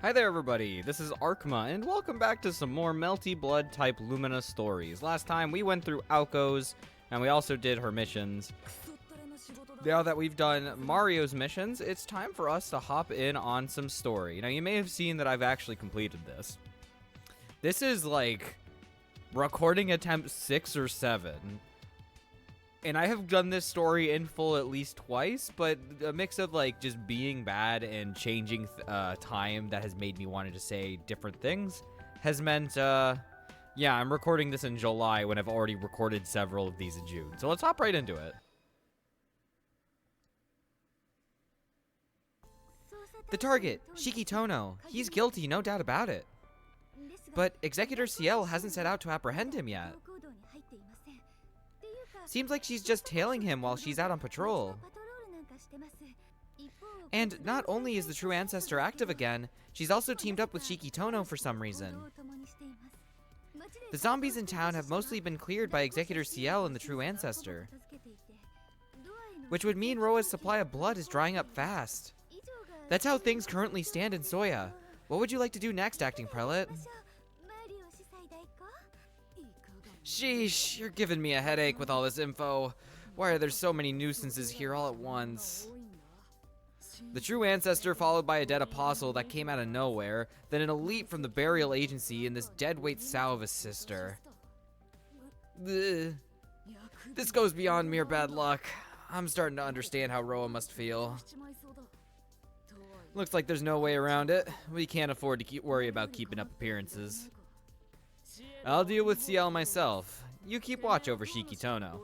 Hi there everybody, this is Arkma, and welcome back to some more Melty Blood type Lumina stories. Last time we went through Alco's, and we also did her missions. Now that we've done Mario's missions, it's time for us to hop in on some story. Now you may have seen that I've actually completed this. This is like recording attempt 6 or 7. And I have done this story in full at least twice, but a mix of like just being bad and changing time that has made me wanting to say different things has meant, yeah, I'm recording this in July when I've already recorded several of these in June. So let's hop right into it. The target, Shikitono. He's guilty, no doubt about it. But Executor CL hasn't set out to apprehend him yet. Seems like she's just tailing him while she's out on patrol. And not only is the true ancestor active again, she's also teamed up with Shikitono for some reason. The zombies in town have mostly been cleared by Executor CL and the true ancestor, which would mean Roa's supply of blood is drying up fast. That's how things currently stand in Soya. What would you like to do next, acting prelate? Sheesh, you're giving me a headache with all this info. Why are there so many nuisances here all at once? The true ancestor followed by a dead apostle that came out of nowhere, then an elite from the burial agency and this deadweight sow of a sister. Ugh. This goes beyond mere bad luck. I'm starting to understand how Roa must feel. Looks like there's no way around it. We can't afford to worry about keeping up appearances. I'll deal with CL myself. You keep watch over Shikitono.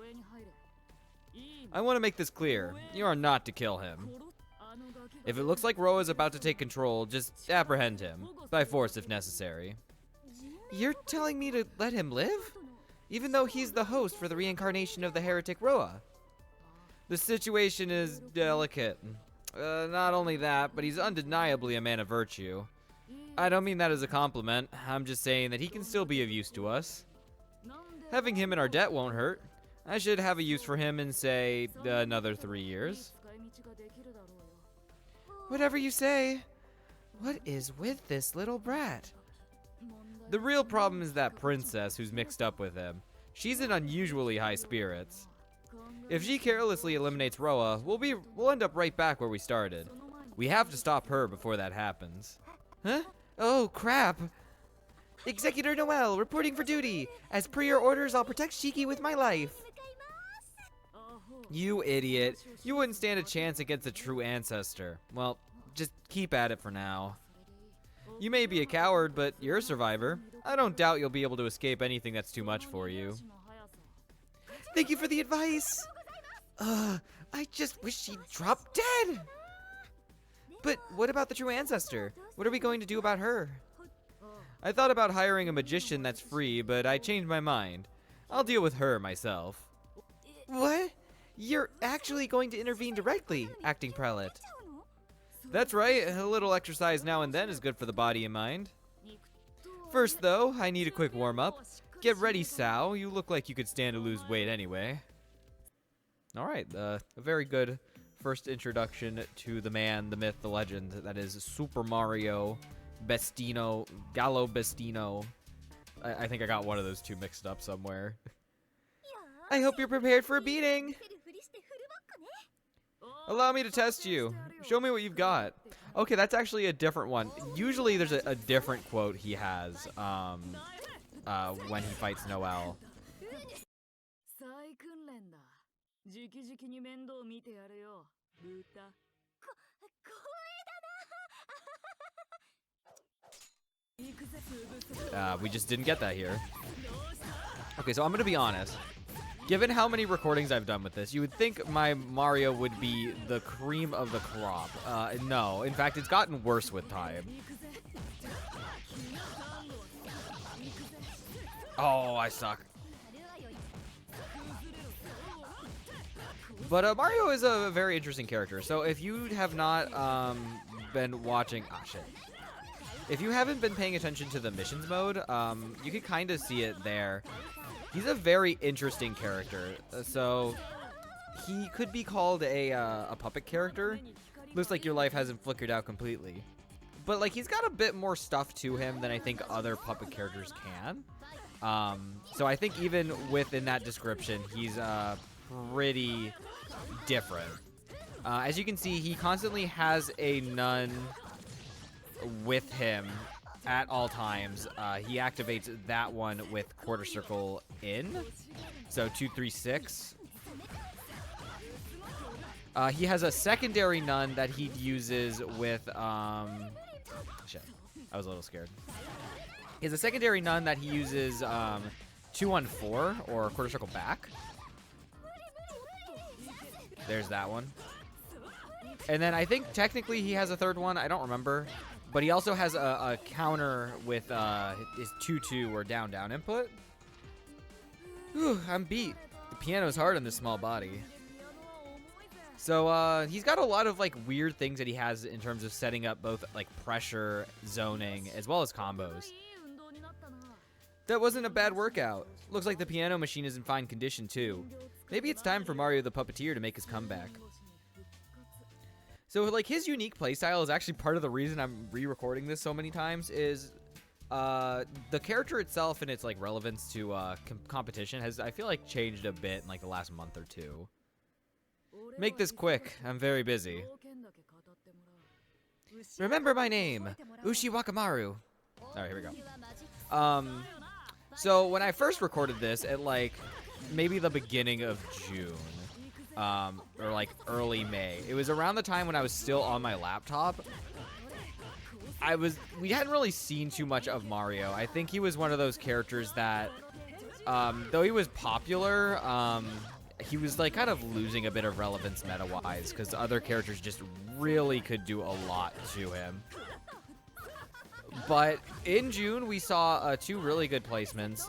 I want to make this clear. You are not to kill him. If it looks like Roa is about to take control, just apprehend him. By force if necessary. You're telling me to let him live? Even though he's the host for the reincarnation of the heretic Roa? The situation is delicate. Not only that, but he's undeniably a man of virtue. I don't mean that as a compliment. I'm just saying that he can still be of use to us. Having him in our debt won't hurt. I should have a use for him in, say, another 3 years. Whatever you say. What is with this little brat? The real problem is that princess who's mixed up with him. She's in unusually high spirits. If she carelessly eliminates Roa, we'll end up right back where we started. We have to stop her before that happens. Huh? Oh, crap. Executor Noel, reporting for duty. As per your orders, I'll protect Shiki with my life. You idiot. You wouldn't stand a chance against a true ancestor. Well, just keep at it for now. You may be a coward, but you're a survivor. I don't doubt you'll be able to escape anything that's too much for you. Thank you for the advice. I just wish she'd drop dead. But what about the true ancestor? What are we going to do about her? I thought about hiring a magician that's free, but I changed my mind. I'll deal with her myself. What? You're actually going to intervene directly, acting prelate. That's right, a little exercise now and then is good for the body and mind. First though, I need a quick warm-up. Get ready, Sal. You look like you could stand to lose weight anyway. Alright, a very good first introduction to the man, the myth, the legend that is Super Mario Bestino, Gallo Bestino. I think I got one of those two mixed up somewhere. I hope you're prepared for a beating. Allow me to test you. Show me what you've got. Okay, that's actually a different one. Usually there's a different quote he has when he fights Noel. We just didn't get that here. Okay, so I'm gonna be honest. Given how many recordings I've done with this, you would think my Mario would be the cream of the crop. No, in fact, it's gotten worse with time. Oh, I suck. But Mario is a very interesting character. So if you have not been watching... Ah, shit. If you haven't been paying attention to the missions mode, you can kind of see it there. He's a very interesting character. So he could be called a puppet character. Looks like your life hasn't flickered out completely. But, like, he's got a bit more stuff to him than I think other puppet characters can. So I think even within that description, he's pretty different. As you can see, he constantly has a nun with him at all times. He activates that one with quarter circle in. So 2, 3, 6. He has a secondary nun that he uses with, shit, I was a little scared. He has a secondary nun that he uses 2 on 4 or quarter circle back. There's that one. And then I think technically he has a third one. I don't remember. But he also has a counter with his 2-2 or down-down input. Whew, I'm beat. The piano's hard on this small body. So he's got a lot of like weird things that he has in terms of setting up both like pressure, zoning, as well as combos. That wasn't a bad workout. Looks like the piano machine is in fine condition too. Maybe it's time for Mario the Puppeteer to make his comeback. So like his unique playstyle is actually part of the reason I'm re-recording this so many times is the character itself and its like relevance to competition has, I feel like, changed a bit in like the last month or two. Make this quick. I'm very busy. Remember my name, Ushi Wakamaru. Alright, here we go. So when I first recorded this at like maybe the beginning of June, or like early May, it was around the time when I was still on my laptop. We hadn't really seen too much of Mario. I think he was one of those characters that, though he was popular, he was like kind of losing a bit of relevance meta-wise because other characters just really could do a lot to him. But in June, we saw 2 really good placements.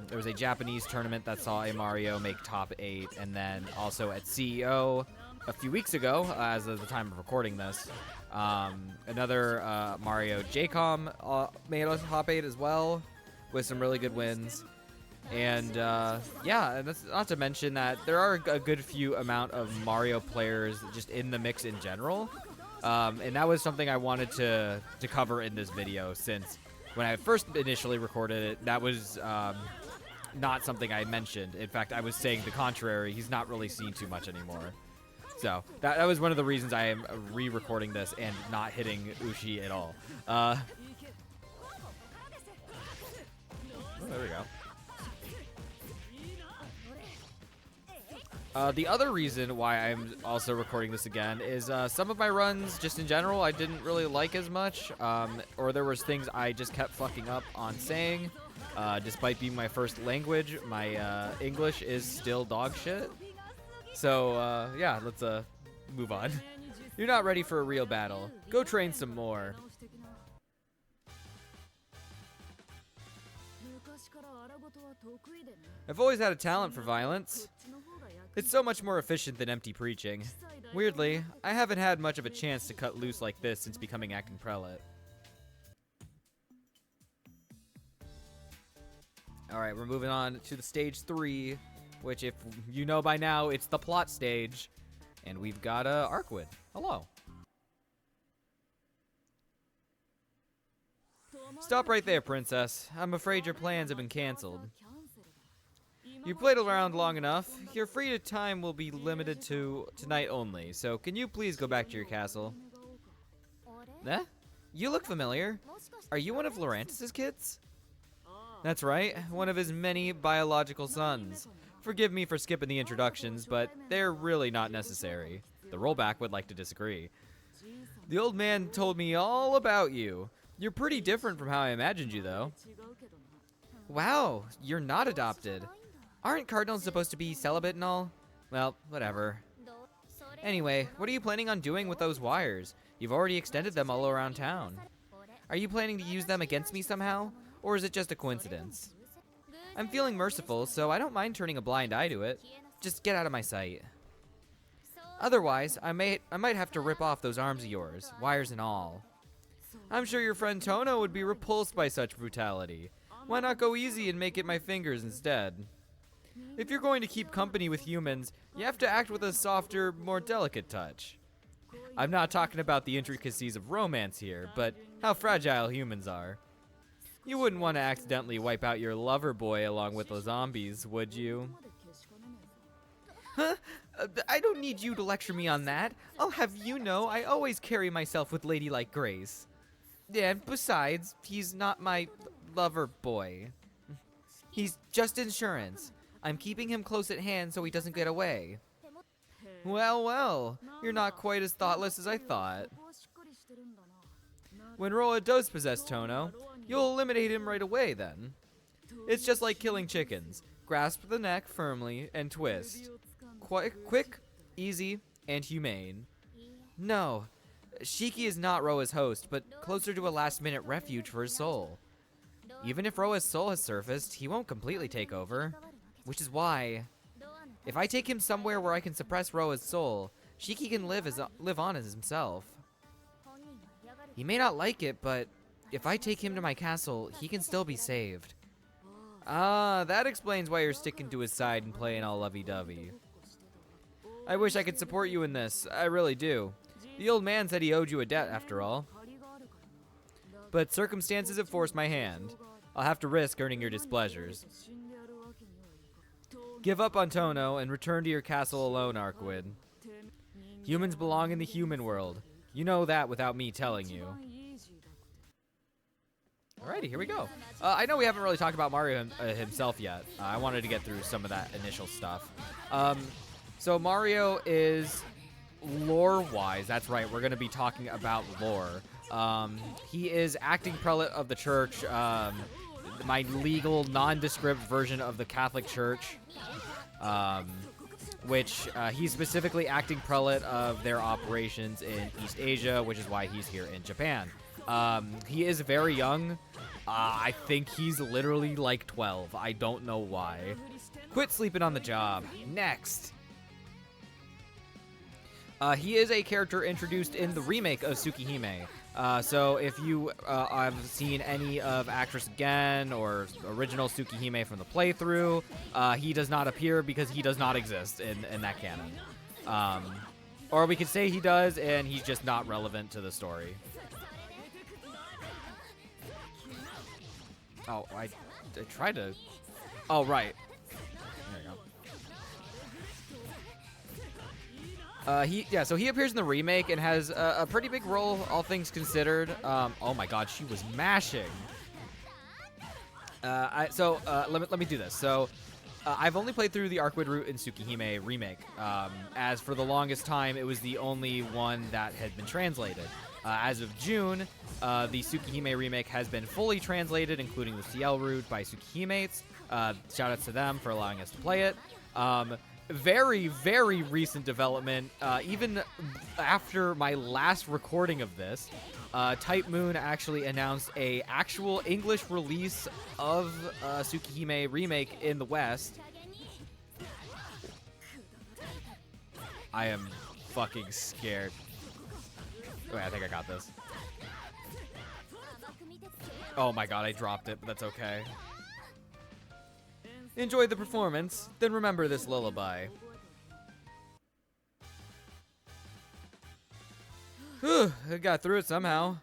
There was a Japanese tournament that saw a Mario make top 8, and then also at CEO a few weeks ago, as of the time of recording this, another Mario JCOM made a top 8 as well, with some really good wins. And yeah, that's not to mention that there are a good few amount of Mario players just in the mix in general. And that was something I wanted to cover in this video, since when I first initially recorded it, that was not something I mentioned. In fact, I was saying the contrary. He's not really seen too much anymore. So that was one of the reasons I am re-recording this and not hitting Ushi at all. Oh, there we go. The other reason why I'm also recording this again is some of my runs, just in general, I didn't really like as much, or there was things I just kept fucking up on saying. Despite being my first language, my English is still dog shit. So, yeah, let's move on. You're not ready for a real battle. Go train some more. I've always had a talent for violence. It's so much more efficient than empty preaching. Weirdly, I haven't had much of a chance to cut loose like this since becoming acting prelate. Alright, we're moving on to the stage 3, which, if you know by now, it's the plot stage. And we've got Arkwood. Hello. Stop right there, princess. I'm afraid your plans have been cancelled. You played around long enough. Your free time will be limited to tonight only, so can you please go back to your castle? Eh? You look familiar. Are you one of Laurantis' kids? That's right, one of his many biological sons. Forgive me for skipping the introductions, but they're really not necessary. The rollback would like to disagree. The old man told me all about you. You're pretty different from how I imagined you, though. Wow, you're not adopted. Aren't cardinals supposed to be celibate and all? Well, whatever. Anyway, what are you planning on doing with those wires? You've already extended them all around town. Are you planning to use them against me somehow? Or is it just a coincidence? I'm feeling merciful, so I don't mind turning a blind eye to it. Just get out of my sight. Otherwise, I might have to rip off those arms of yours, wires and all. I'm sure your friend Tono would be repulsed by such brutality. Why not go easy and make it my fingers instead? If you're going to keep company with humans, you have to act with a softer, more delicate touch. I'm not talking about the intricacies of romance here, but how fragile humans are. You wouldn't want to accidentally wipe out your lover boy along with the zombies, would you? Huh? I don't need you to lecture me on that. I'll have you know I always carry myself with ladylike grace. Yeah, besides, he's not my lover boy. He's just insurance. I'm keeping him close at hand so he doesn't get away. Well, well, you're not quite as thoughtless as I thought. When Roa does possess Tono, you'll eliminate him right away then. It's just like killing chickens. Grasp the neck firmly and twist. Quick, easy, and humane. No, Shiki is not Roa's host, but closer to a last-minute refuge for his soul. Even if Roa's soul has surfaced, he won't completely take over. Which is why, if I take him somewhere where I can suppress Roa's soul, Shiki can live on as himself. He may not like it, but if I take him to my castle, he can still be saved. Ah, that explains why you're sticking to his side and playing all lovey-dovey. I wish I could support you in this, I really do. The old man said he owed you a debt, after all. But circumstances have forced my hand. I'll have to risk earning your displeasures. Give up on Tono and return to your castle alone, Arkwid. Humans belong in the human world. You know that without me telling you. Alrighty, here we go. I know we haven't really talked about Mario himself yet. I wanted to get through some of that initial stuff. So Mario is lore-wise, that's right, we're going to be talking about lore. He is acting prelate of the church, my legal, nondescript version of the Catholic Church, which he's specifically acting prelate of their operations in East Asia, which is why he's here in Japan. He is very young. I think he's literally like 12. I don't know why. Quit sleeping on the job. Next. He is a character introduced in the remake of Tsukihime. So if you have seen any of Actress Again or original Tsukihime from the playthrough, he does not appear because he does not exist in that canon. Or we could say he does and he's just not relevant to the story. Oh, I tried to... Oh, right. There you go. So he appears in the remake and has a pretty big role, all things considered. Oh my god, she was mashing. Let me do this. So, I've only played through the Arkwid route in Tsukihime remake. As for the longest time, it was the only one that had been translated. As of June, the Tsukihime remake has been fully translated, including the CL route by Tsukihimates. Shoutouts to them for allowing us to play it. Very, very recent development. Even after my last recording of this, Type Moon actually announced a actual English release of Tsukihime remake in the West. I am fucking scared. Wait, I think I got this. Oh my god, I dropped it, but that's okay. Enjoy the performance, then remember this lullaby. Whew, I got through it somehow.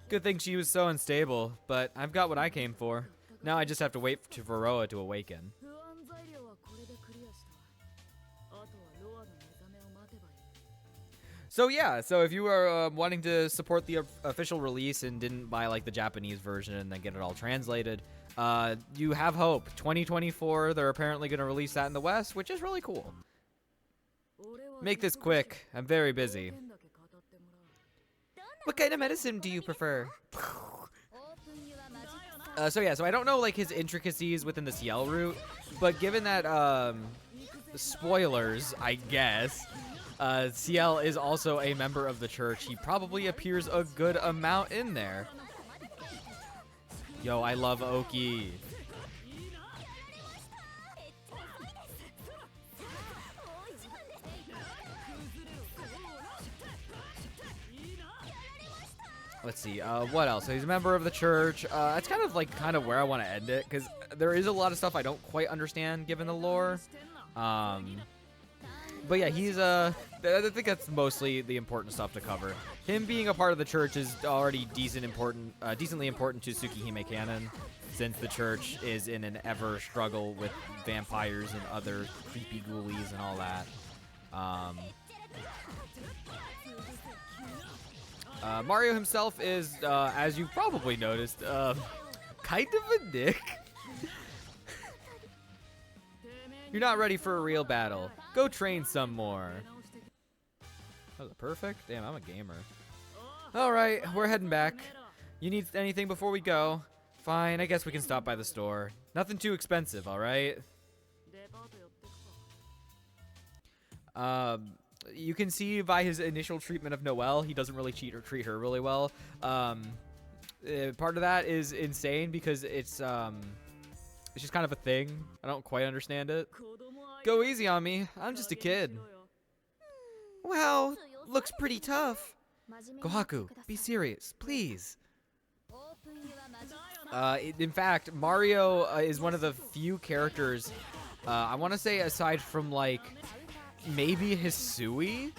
Good thing she was so unstable, but I've got what I came for. Now I just have to wait for Roa to awaken. So yeah, so if you are wanting to support the official release and didn't buy like the Japanese version and then get it all translated, you have hope. 2024, they're apparently going to release that in the West, which is really cool. Make this quick. I'm very busy. What kind of medicine do you prefer? So I don't know like his intricacies within the CL route, but given that spoilers, I guess, CL is also a member of the church, he probably appears a good amount in there. Yo, I love Oki. Let's see, what else? So he's a member of the church. That's kind of where I want to end it, because there is a lot of stuff I don't quite understand given the lore. But yeah, he's I think that's mostly the important stuff to cover. Him being a part of the church is already decently important to Tsukihime canon, since the church is in an ever struggle with vampires and other creepy ghoulies and all that. Mario himself is, as you probably noticed, kind of a dick. You're not ready for a real battle. Go train some more. That was perfect. Damn, I'm a gamer. Alright, we're heading back. You need anything before we go? Fine, I guess we can stop by the store. Nothing too expensive, alright? You can see by his initial treatment of Noelle, he doesn't really treat her really well. Part of that is insane because it's just kind of a thing. I don't quite understand it. Go easy on me. I'm just a kid. Wow, looks pretty tough. Kohaku, be serious, please. In fact, Mario is one of the few characters, I want to say aside from like maybe Hisui,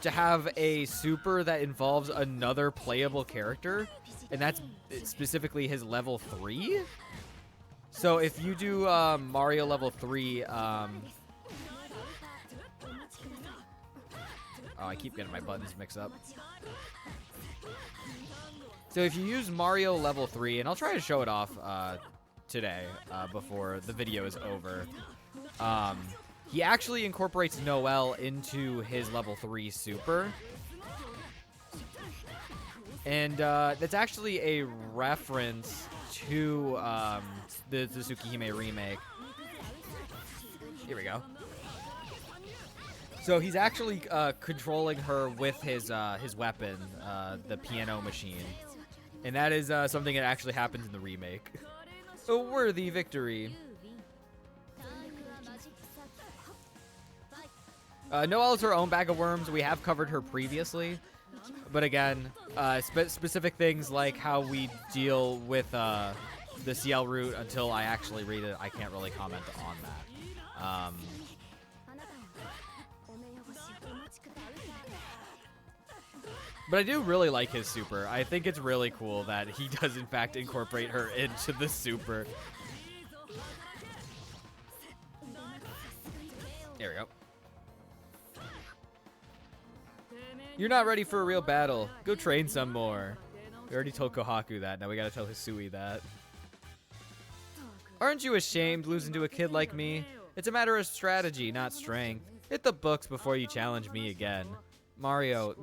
to have a super that involves another playable character, and that's specifically his level 3. So if you do Mario level 3, oh, I keep getting my buttons mixed up. So if you use Mario level 3, and I'll try to show it off today before the video is over, he actually incorporates Noelle into his level 3 super. And that's actually a reference to the Tsukihime remake. Here we go. So he's actually controlling her with his weapon, the piano machine. And that is something that actually happens in the remake. A worthy victory. Noelle's her own bag of worms. We have covered her previously. But again, specific things like how we deal with the CL route until I actually read it, I can't really comment on that. But I do really like his super. I think it's really cool that he does in fact incorporate her into the super. There we go. You're not ready for a real battle. Go train some more. We already told Kohaku that. Now we gotta tell Hisui that. Aren't you ashamed losing to a kid like me? It's a matter of strategy, not strength. Hit the books before you challenge me again. Mario,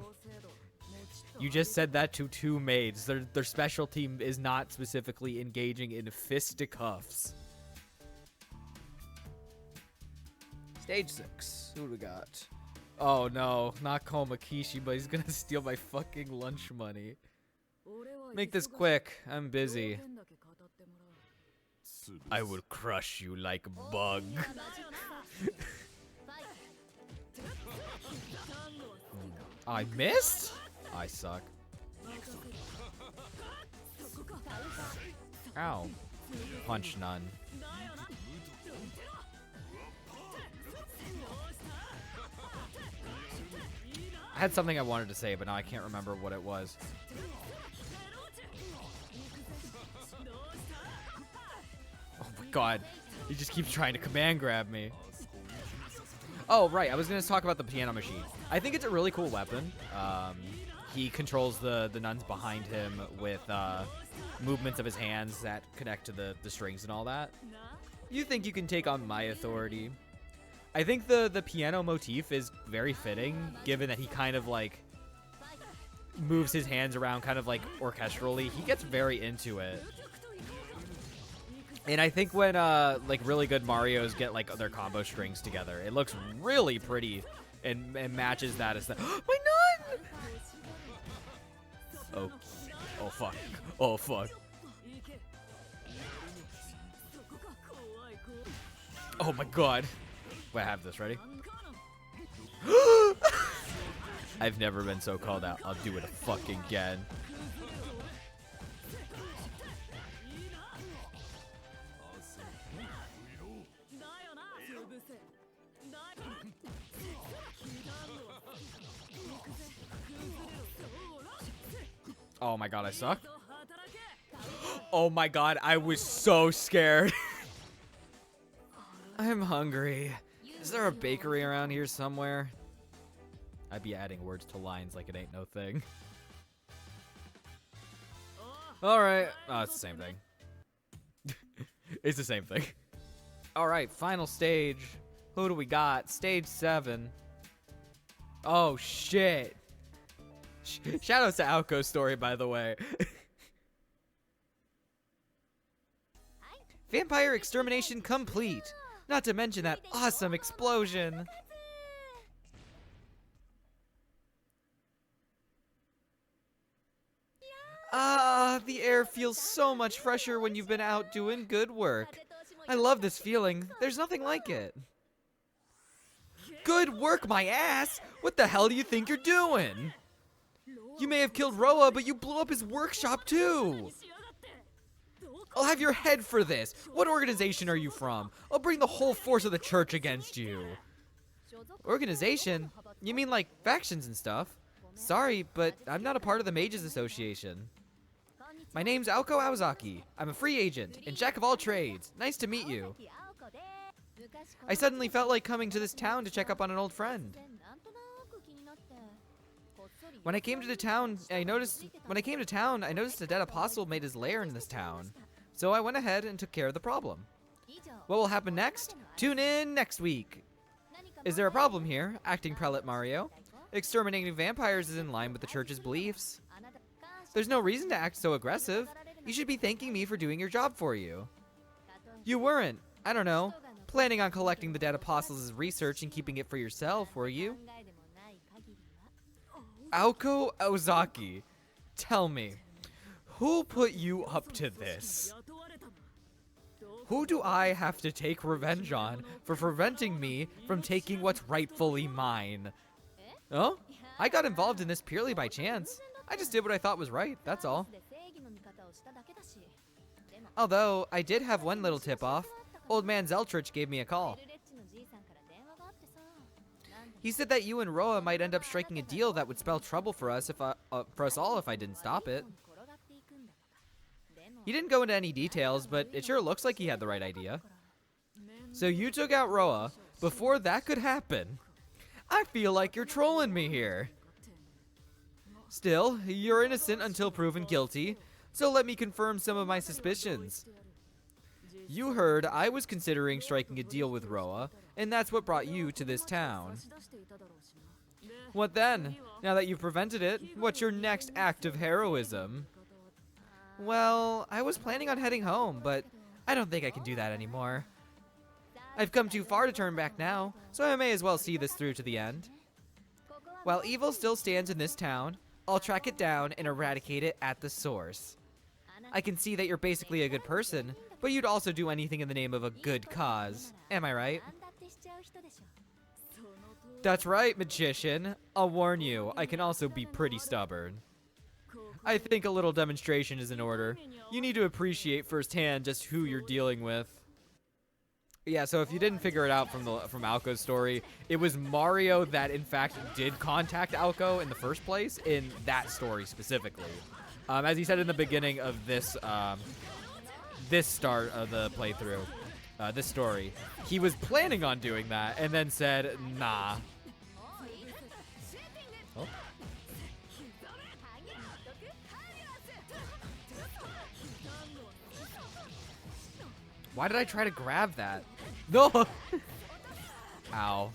you just said that to 2 maids. Their specialty is not specifically engaging in fisticuffs. Stage 6. Who do we got? Oh no, not Komakishi, but he's gonna steal my fucking lunch money. Make this quick. I'm busy. I will crush you like a bug. I missed? I suck. Ow. Punch none. I had something I wanted to say, but now I can't remember what it was. Oh my god. He just keeps trying to command grab me. Oh, right. I was going to talk about the piano machine. I think it's a really cool weapon. He controls the nuns behind him with movements of his hands that connect to the strings and all that. You think you can take on my authority? I think the piano motif is very fitting, given that he kind of like moves his hands around kind of like orchestrally. He gets very into it. And I think when like really good Marios get like their combo strings together, it looks really pretty and matches that as the my nun! Oh. Oh fuck. Oh fuck. Oh my god. Wait, I have this ready. I've never been so called out. I'll do it fucking again. Oh my god, I suck. Oh my god, I was so scared. I'm hungry. Is there a bakery around here somewhere? I'd be adding words to lines like it ain't no thing. Alright. Oh, it's the same thing. It's the same thing. Alright, final stage. Who do we got? Stage 7. Oh, shit. Shoutouts to Aoko's story, by the way. Vampire extermination complete. Not to mention that awesome explosion. Ah, the air feels so much fresher when you've been out doing good work. I love this feeling. There's nothing like it. Good work, my ass! What the hell do you think you're doing? You may have killed Roa, but you blew up his workshop too! I'll have your head for this. What organization are you from? I'll bring the whole force of the church against you. Organization? You mean like factions and stuff? Sorry, but I'm not a part of the Mages Association. My name's Aoko Aozaki. I'm a free agent and jack of all trades. Nice to meet you. I suddenly felt like coming to this town to check up on an old friend. When I came to town, I noticed a dead apostle made his lair in this town. So I went ahead and took care of the problem. What will happen next? Tune in next week. Is there a problem here? Acting Prelate Mario. Exterminating vampires is in line with the church's beliefs. There's no reason to act so aggressive. You should be thanking me for doing your job for you. You weren't, I don't know, planning on collecting the dead apostles' research and keeping it for yourself, were you? Aoko Aozaki, tell me, who put you up to this? Who do I have to take revenge on for preventing me from taking what's rightfully mine? Oh? I got involved in this purely by chance. I just did what I thought was right, that's all. Although, I did have one little tip-off. Old man Zeltrich gave me a call. He said that you and Roa might end up striking a deal that would spell trouble for us all if I didn't stop it. He didn't go into any details, but it sure looks like he had the right idea. So you took out Roa before that could happen. I feel like you're trolling me here. Still, you're innocent until proven guilty, so let me confirm some of my suspicions. You heard I was considering striking a deal with Roa, and that's what brought you to this town. What then? Now that you've prevented it, what's your next act of heroism? Well, I was planning on heading home, but I don't think I can do that anymore. I've come too far to turn back now, so I may as well see this through to the end. While evil still stands in this town, I'll track it down and eradicate it at the source. I can see that you're basically a good person, but you'd also do anything in the name of a good cause. Am I right? That's right, magician. I'll warn you, I can also be pretty stubborn. I think a little demonstration is in order. You need to appreciate firsthand just who you're dealing with. Yeah, so if you didn't figure it out from Aoko's story, it was Mario that in fact did contact Aoko in the first place in that story specifically. As he said in the beginning of this this start of the playthrough, this story, he was planning on doing that and then said, nah. Oh. Why did I try to grab that? No! Ow.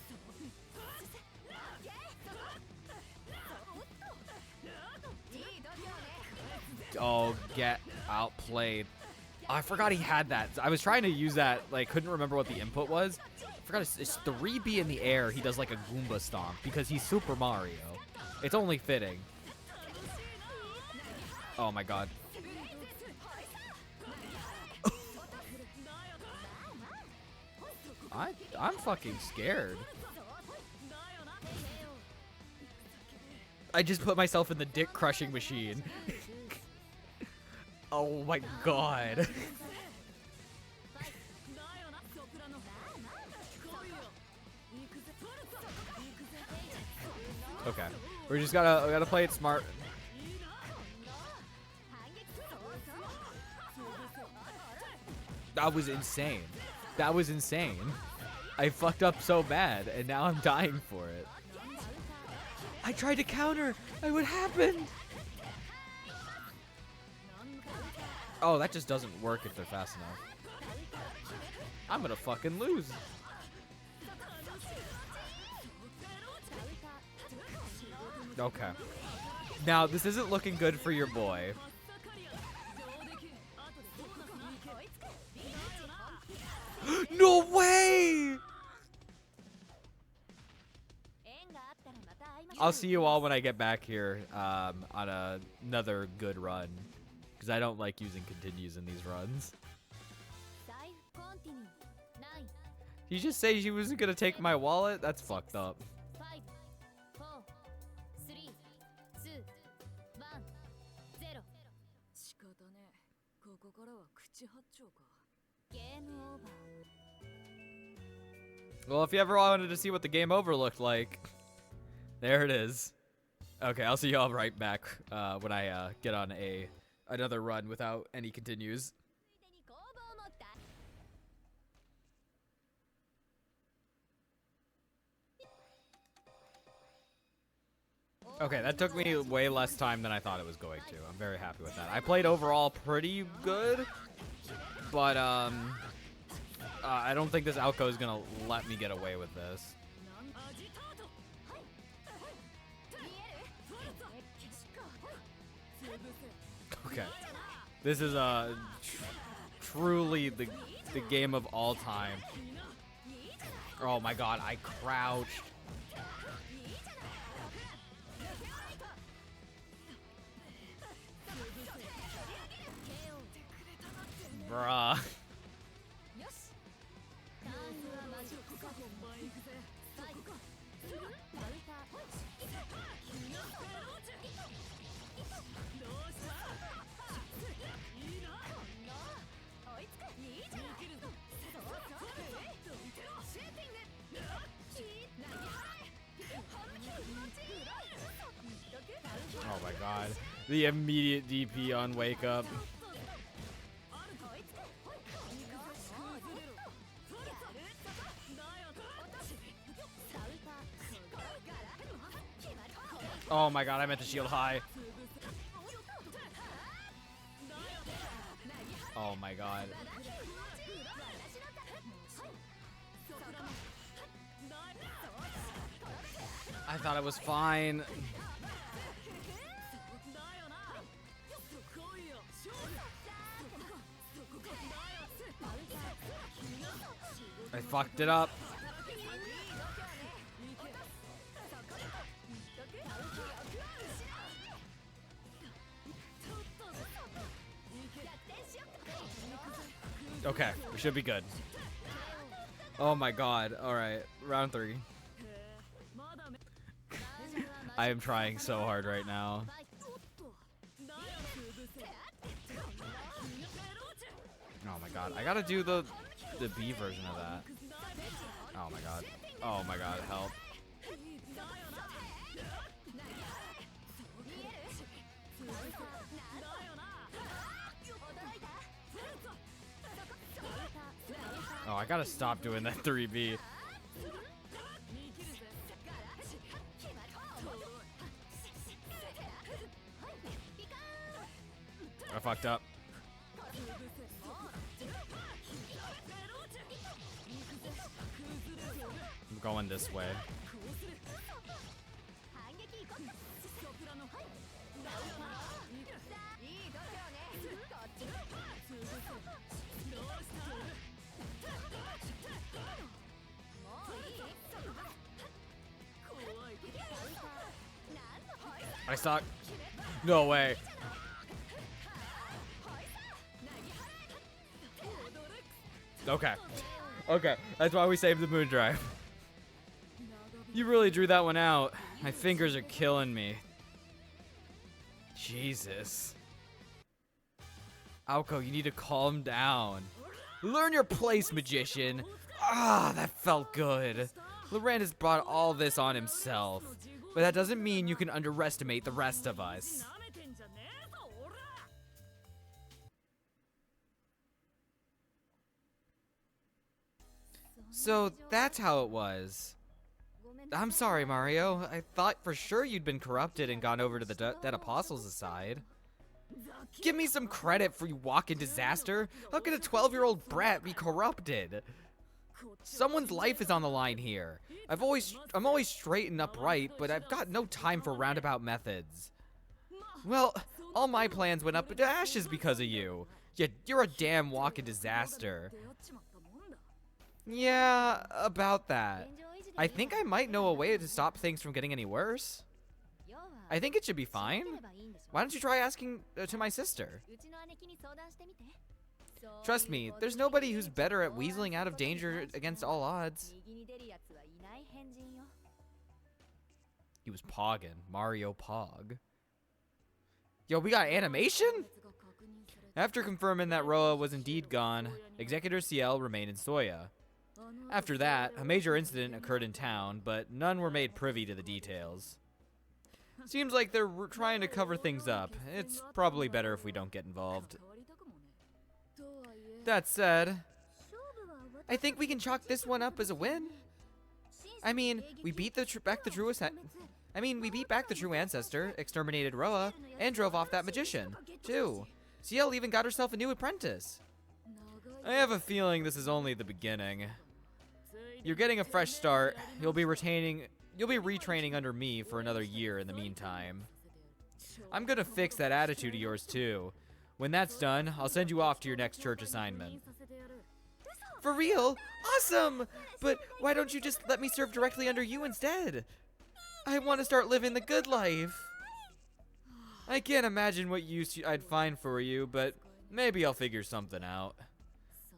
Oh, get outplayed. Oh, I forgot he had that. I was trying to use that, like, couldn't remember what the input was. I forgot it's 3B in the air. He does like a Goomba stomp because he's Super Mario. It's only fitting. Oh my god. I'm fucking scared. I just put myself in the dick crushing machine. Oh my god. Okay. We gotta play it smart. That was insane. That was insane. I fucked up so bad, and now I'm dying for it. I tried to counter. What happened? Oh, that just doesn't work if they're fast enough. I'm gonna fucking lose. Okay. Now, this isn't looking good for your boy. No way! I'll see you all when I get back here on another good run. Because I don't like using continues in these runs. Did you just say she wasn't going to take my wallet? That's fucked up. Well, if you ever wanted to see what the game over looked like, there it is. Okay, I'll see y'all right back when I get on another run without any continues. Okay, that took me way less time than I thought it was going to. I'm very happy with that. I played overall pretty good, but I don't think this Alco is gonna let me get away with this. Okay, this is truly the game of all time. Oh my god, I crouched. Bruh. Oh my god. The immediate DP on wake up. Oh my god, I meant to shield high. Oh my god. I thought it was fine. I fucked it up. Okay, we should be good. Oh my god. Alright, round 3. I am trying so hard right now. Oh my god. I gotta do the B version of that. Oh my god. Oh my god, help. Oh, I gotta stop doing that 3B. I fucked up. I'm going this way. I suck. No way. Okay. Okay. That's why we saved the moon drive. You really drew that one out. My fingers are killing me. Jesus. Aoko, you need to calm down. Learn your place, magician. Ah, that felt good. Loren has brought all this on himself. But that doesn't mean you can underestimate the rest of us. So that's how it was. I'm sorry, Mario. I thought for sure you'd been corrupted and gone over to the dead apostles' side. Give me some credit for you walking disaster. How could a 12-year-old brat be corrupted? Someone's life is on the line here. I'm always straight and upright, but I've got no time for roundabout methods. Well, all my plans went up to ashes because of you. You're a damn walking disaster. Yeah, about that. I think I might know a way to stop things from getting any worse. I think it should be fine. Why don't you try asking to my sister? Trust me, there's nobody who's better at weaseling out of danger against all odds. He was pogging. Mario Pog. Yo, we got animation? After confirming that Roa was indeed gone, Executor CL remained in Soya. After that, a major incident occurred in town, but none were made privy to the details. Seems like they're trying to cover things up. It's probably better if we don't get involved. That said, I think we can chalk this one up as a win. I mean, we beat back the true ancestor, exterminated Roa, and drove off that magician, too. CL even got herself a new apprentice. I have a feeling this is only the beginning. You're getting a fresh start. You'll be retraining under me for another year in the meantime. I'm gonna fix that attitude of yours too. When that's done, I'll send you off to your next church assignment. For real? Awesome! But why don't you just let me serve directly under you instead? I want to start living the good life. I can't imagine what use I'd find for you, but maybe I'll figure something out.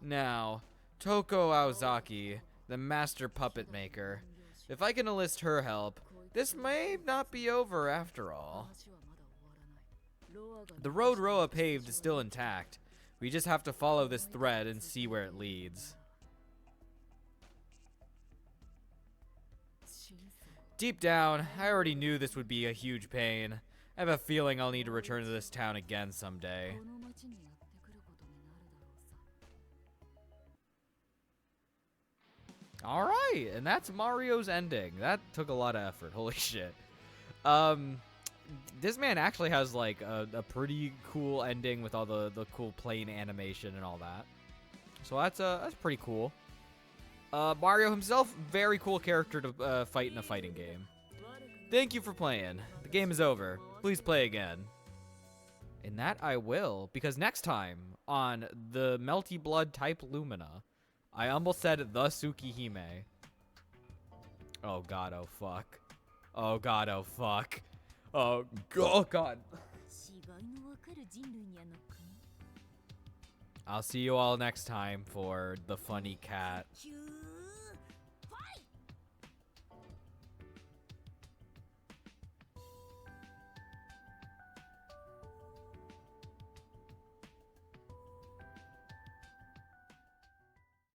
Now, Toko Aozaki, the master puppet maker. If I can enlist her help, this may not be over after all. The road Roa paved is still intact. We just have to follow this thread and see where it leads. Deep down, I already knew this would be a huge pain. I have a feeling I'll need to return to this town again someday. Alright, and that's Mario's ending. That took a lot of effort, holy shit. This man actually has like a pretty cool ending with all the cool plane animation and all that. So that's pretty cool. Mario himself, very cool character to fight in a fighting game. Thank you for playing. The game is over. Please play again. And that I will, because next time on the Melty Blood type Lumina, I almost said the Tsukihime. Oh god, oh fuck. Oh god, oh fuck. Oh god. I'll see you all next time for the funny cat.